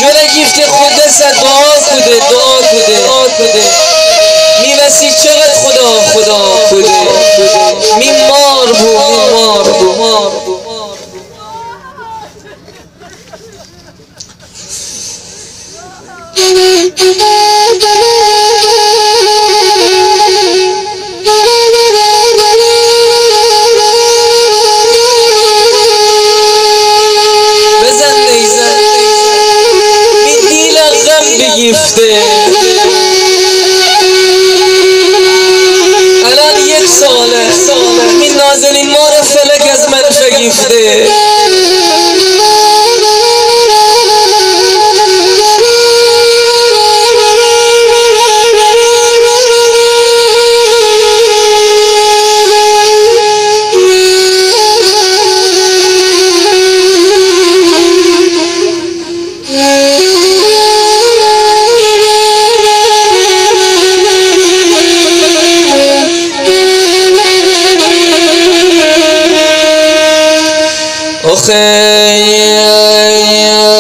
ولا گیفت خدا صد دعا کده میوسی چقدر خدا کده میمار بو گیفته الان 1 ساله این نازنین مار فلک از من شگیفته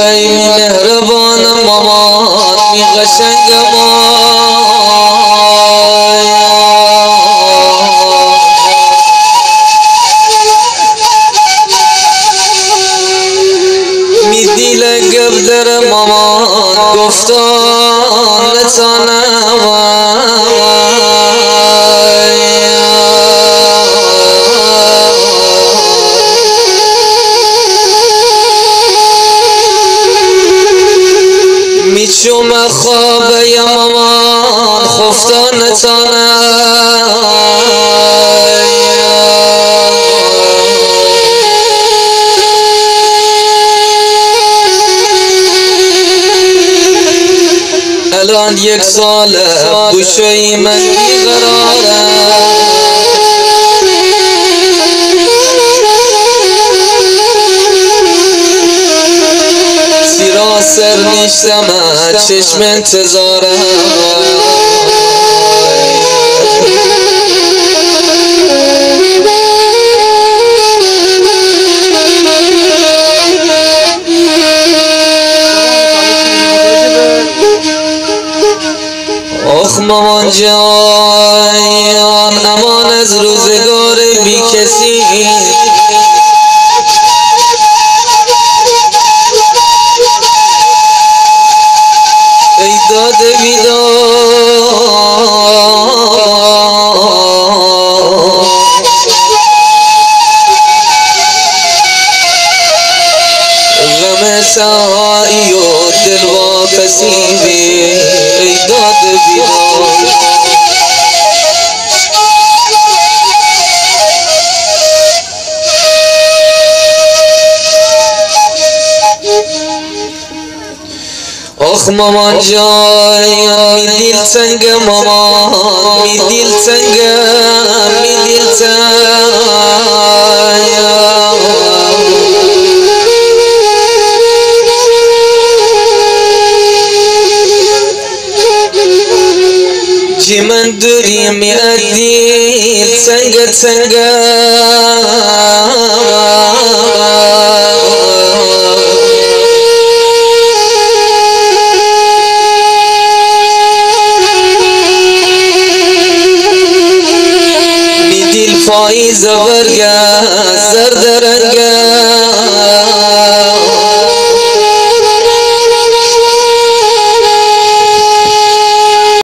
ای مهربان مامان می قشنگ می دیل گب در مامان گفتان نتانم میچوم خواب یا مامان خفتان نتانم الان 1 ساله گوشه من بیقراره سر نیستم چشم انتظارم آخ مامان جان امان از روزگار بی کسی داد غم سایی و دل واپسی ای داد آخ مامان جان می دیل تنگ مامان می دیل تنگ جی من دوری می ادیل تنگ پاییز برگشت زرد رنگ